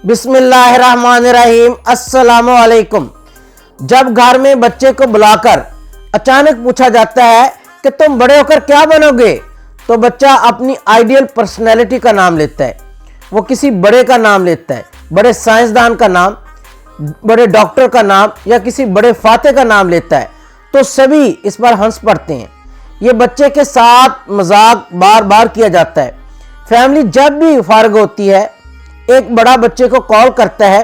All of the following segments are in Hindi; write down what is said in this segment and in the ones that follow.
बिस्मिल्लाहिर्रहमानिर्रहीम। अस्सलामु अलैकुम। जब घर में बच्चे को बुलाकर अचानक पूछा जाता है कि तुम बड़े होकर क्या बनोगे, तो बच्चा अपनी आइडियल पर्सनैलिटी का नाम लेता है। वो किसी बड़े का नाम लेता है, बड़े साइंसदान का नाम, बड़े डॉक्टर का नाम या किसी बड़े फाते का नाम लेता है। तो सभी इस पर हंस पड़ते हैं। ये बच्चे के साथ मजाक बार बार किया जाता है। फैमिली जब भी फारिग होती है, एक बड़ा बच्चे को कॉल करता है,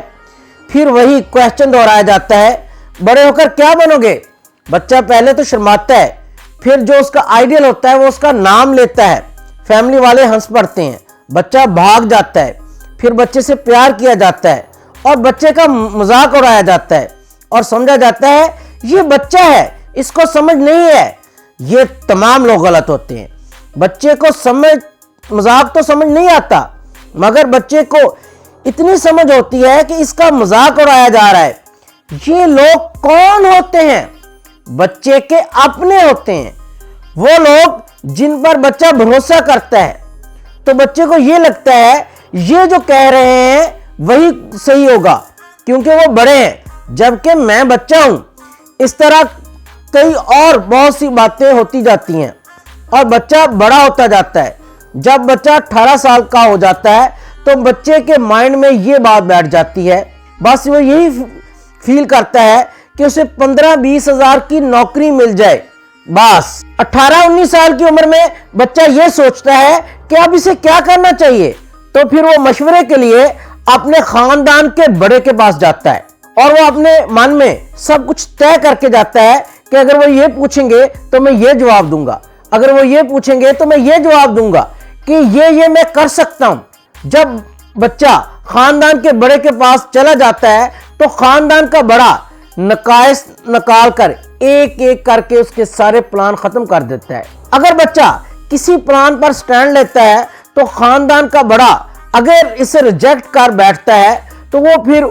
फिर वही क्वेश्चन दोहराया जाता है, बड़े होकर क्या बनोगे। बच्चा पहले तो शर्माता है, फिर जो उसका आइडियल होता है वो उसका नाम लेता है। फैमिली वाले हंस पड़ते हैं, बच्चा भाग जाता है, फिर बच्चे से प्यार किया जाता है और बच्चे का मजाक उड़ाया जाता है और समझा जाता है ये बच्चा है, इसको समझ नहीं है। ये तमाम लोग गलत होते हैं। बच्चे को मजाक तो समझ नहीं आता, मगर बच्चे को इतनी समझ होती है कि इसका मजाक उड़ाया जा रहा है। ये लोग कौन होते हैं? बच्चे के अपने होते हैं, वो लोग जिन पर बच्चा भरोसा करता है। तो बच्चे को ये लगता है ये जो कह रहे हैं वही सही होगा क्योंकि वो बड़े हैं, जबकि मैं बच्चा हूं। इस तरह कई और बहुत सी बातें होती जाती हैं और बच्चा बड़ा होता जाता है। जब बच्चा 18 साल का हो जाता है तो बच्चे के माइंड में ये बात बैठ जाती है, बस वो यही फील करता है कि उसे 15-20 हजार की नौकरी मिल जाए। बस 18-19 साल की उम्र में बच्चा ये सोचता है कि अब इसे क्या करना चाहिए। तो फिर वो मशवरे के लिए अपने खानदान के बड़े के पास जाता है और वो अपने मन में सब कुछ तय करके जाता है कि अगर वो ये पूछेंगे तो मैं ये जवाब दूंगा, अगर वो ये पूछेंगे तो मैं ये जवाब दूंगा कि ये मैं कर सकता हूं। जब बच्चा खानदान के बड़े के पास चला जाता है तो खानदान का बड़ा नकायस निकाल कर एक एक करके उसके सारे प्लान खत्म कर देता है। अगर बच्चा किसी प्लान पर स्टैंड लेता है तो खानदान का बड़ा अगर इसे रिजेक्ट कर बैठता है तो वो फिर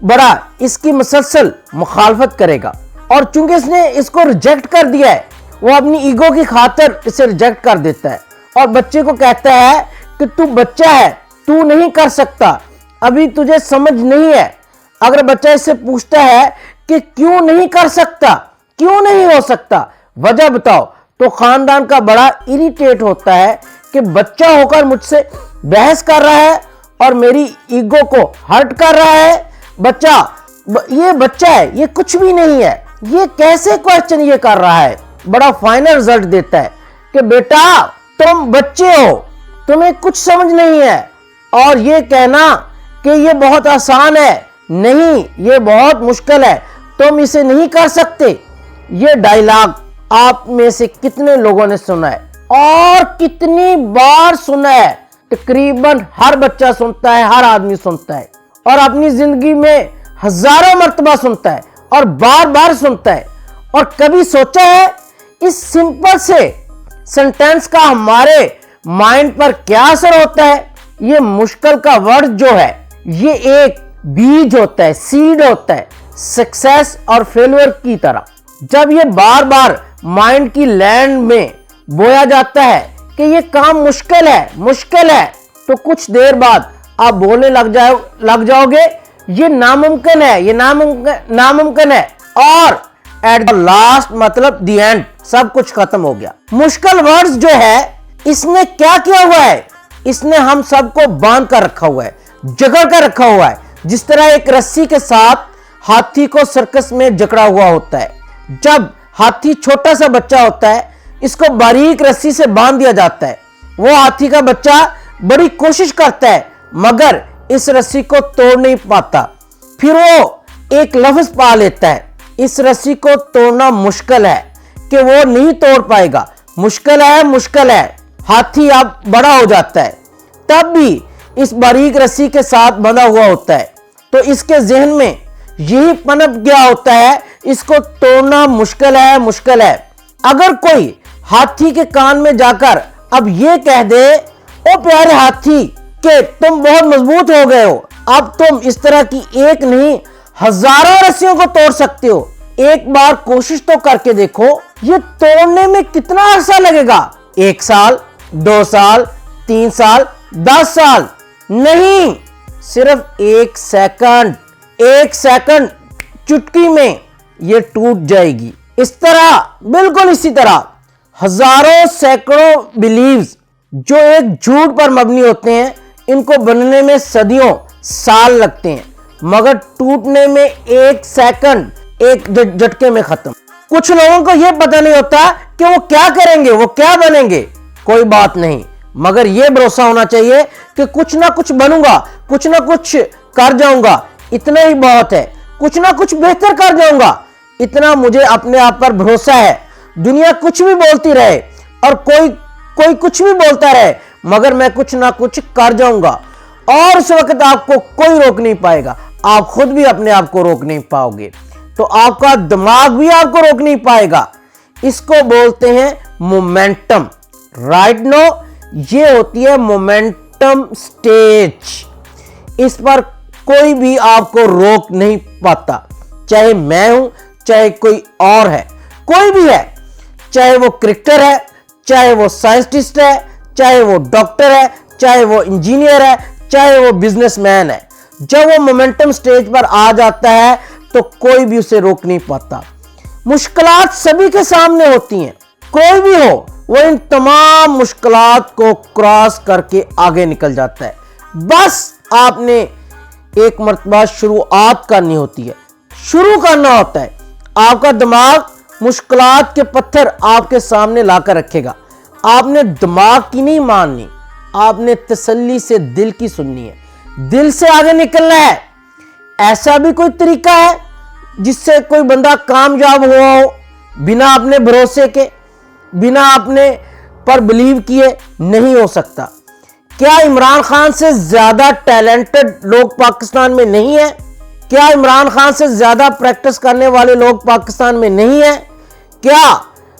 बड़ा इसकी मुसलसल मुखालफत करेगा। और चूंकि इसने इसको रिजेक्ट कर दिया है, वो अपनी ईगो की खातिर इसे रिजेक्ट कर देता है और बच्चे को कहता है कि तू बच्चा है, तू नहीं कर सकता, अभी तुझे समझ नहीं है। अगर बच्चा इससे पूछता है कि क्यों नहीं कर सकता, क्यों नहीं हो सकता, वजह बताओ, तो खानदान का बड़ा इरिटेट होता है कि बच्चा होकर मुझसे बहस कर रहा है और मेरी ईगो को हर्ट कर रहा है। ये बच्चा है, ये कुछ भी नहीं है, ये कैसे क्वेश्चन ये कर रहा है। बड़ा फाइनल रिजल्ट देता है कि बेटा तुम बच्चे हो, तुम्हें कुछ समझ नहीं है और ये कहना कि ये बहुत आसान है, नहीं ये बहुत मुश्किल है, तुम इसे नहीं कर सकते। ये डायलॉग आप में से कितने लोगों ने सुना है और कितनी बार सुना है? तकरीबन हर बच्चा सुनता है, हर आदमी सुनता है और अपनी जिंदगी में हजारों मर्तबा सुनता है और बार बार सुनता है। और कभी सोचा है इस सिंपल से सेंटेंस का हमारे माइंड पर क्या असर होता है? ये मुश्किल का वर्ड जो है ये एक बीज होता है, सीड होता है, सक्सेस और फेलियर की तरह। जब ये बार बार माइंड की लैंड में बोया जाता है कि ये काम मुश्किल है, तो कुछ देर बाद आप बोलने लग जाओगे ये नामुमकिन है, ये नामुमकिन है और एट द लास्ट मतलब द एंड सब कुछ खत्म हो गया। मुश्किल वर्ड्स जो है इसने क्या किया हुआ है? इसने हम सबको बांध कर रखा हुआ है, जकड़ कर रखा हुआ है, जिस तरह एक रस्सी के साथ हाथी को सर्कस में जकड़ा हुआ होता है। जब हाथी छोटा सा बच्चा होता है, इसको बारीक रस्सी से बांध दिया जाता है। वो हाथी का बच्चा बड़ी कोशिश करता है मगर इस रस्सी को तोड़ नहीं पाता। फिर वो एक लफ्ज पा लेता है, इस रस्सी को तोड़ना मुश्किल है, कि वो नहीं तोड़ पाएगा, मुश्किल है। हाथी अब बड़ा हो जाता है, तब भी इस बारीक रस्सी के साथ बंधा हुआ होता है, तो इसके जहन में यही पनप गया होता है इसको तोड़ना मुश्किल है। अगर कोई हाथी के कान में जाकर अब ये कह दे, ओ प्यारे हाथी कि तुम बहुत मजबूत हो गए हो, अब तुम इस तरह की एक नहीं हजारों रस्सियों को तोड़ सकते हो, एक बार कोशिश तो करके देखो। ये तोड़ने में कितना अरसा लगेगा? 1 साल, 2 साल, 3 साल, 10 साल नहीं, सिर्फ 1 सेकंड चुटकी में ये टूट जाएगी। इस तरह, बिल्कुल इसी तरह हजारों सैकड़ों बिलीव्स जो एक झूठ पर मबनी होते हैं, इनको बनने में सदियों साल लगते हैं, मगर टूटने में 1 सेकंड, एक झटके में खत्म। कुछ लोगों को यह पता नहीं होता कि वो क्या करेंगे, वो क्या बनेंगे। कोई बात नहीं, मगर यह भरोसा होना चाहिए कि कुछ ना कुछ बनूंगा, कुछ ना कुछ कर जाऊंगा, इतना ही बहुत है। कुछ ना कुछ बेहतर कर जाऊंगा, इतना मुझे अपने आप पर भरोसा है। दुनिया कुछ भी बोलती रहे और कोई कुछ भी बोलता रहे, मगर मैं कुछ ना कुछ कर जाऊंगा, और उस वक्त आपको कोई रोक नहीं पाएगा। आप खुद भी अपने आप को रोक नहीं पाओगे, तो आपका दिमाग भी आपको रोक नहीं पाएगा। इसको बोलते हैं मोमेंटम। राइट नो, ये होती है मोमेंटम स्टेज। इस पर कोई भी आपको रोक नहीं पाता, चाहे मैं हूं, चाहे कोई और है, कोई भी है, चाहे वो क्रिकेटर है, चाहे वो साइंटिस्ट है, चाहे वो डॉक्टर है, चाहे वो इंजीनियर है, चाहे वो बिजनेसमैन है। जब वो मोमेंटम स्टेज पर आ जाता है तो कोई भी उसे रोक नहीं पाता। मुश्किलात सभी के सामने होती हैं, कोई भी हो, वो इन तमाम मुश्किलात को क्रॉस करके आगे निकल जाता है। बस आपने एक मर्तबा शुरुआत करनी होती है, शुरू करना होता है। आपका दिमाग मुश्किलात के पत्थर आपके सामने लाकर रखेगा। आपने दिमाग की नहीं माननी, आपने तसल्ली से दिल की सुननी है। दिल से आगे निकलना है। ऐसा भी कोई तरीका है जिससे कोई बंदा कामयाब हुआ हो बिना अपने भरोसे के, बिना अपने पर बिलीव किए? नहीं हो सकता। क्या इमरान खान से ज्यादा टैलेंटेड लोग पाकिस्तान में नहीं है? क्या इमरान खान से ज्यादा प्रैक्टिस करने वाले लोग पाकिस्तान में नहीं है? क्या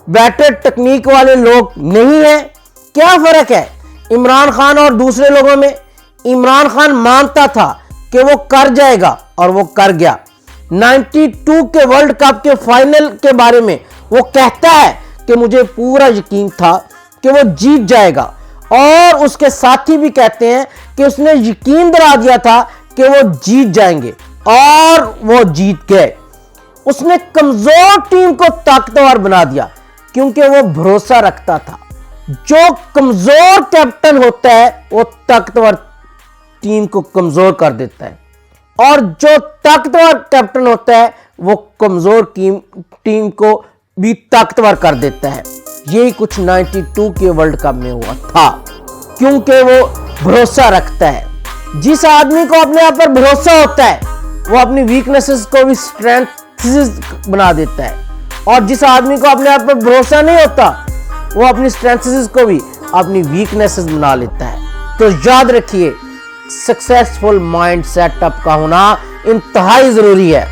बेटर टेक्निक वाले लोग नहीं है? क्या फर्क है इमरान खान और दूसरे लोगों में? इमरान खान मानता था कि वो कर जाएगा और वो कर गया। 92 के वर्ल्ड कप के फाइनल के बारे में वो कहता है कि मुझे पूरा यकीन था कि वो जीत जाएगा, और उसके साथी भी कहते हैं कि उसने यकीन दिला दिया था कि वो जीत जाएंगे, और वो जीत गए। उसने कमजोर टीम को ताकतवर बना दिया क्योंकि वो भरोसा रखता था। जो कमजोर कैप्टन होता है वो ताकतवर टीम को कमजोर कर देता है, और जो ताकतवर कैप्टन होता है वो कमजोर टीम को भी ताकतवर कर देता है। यही कुछ 92 के वर्ल्ड कप में हुआ था, क्योंकि वो भरोसा रखता है। जिस आदमी को अपने आप पर भरोसा होता है वो अपनी वीकनेसेस को भी स्ट्रेंथ्स बना देता है, और जिस आदमी को अपने आप पर भरोसा नहीं होता वो अपनी स्ट्रेंथ्स को भी अपनी वीकनेसेस बना लेता है। तो याद रखिए, सक्सेसफुल माइंड सेटअप का होना इंतहाई जरूरी है।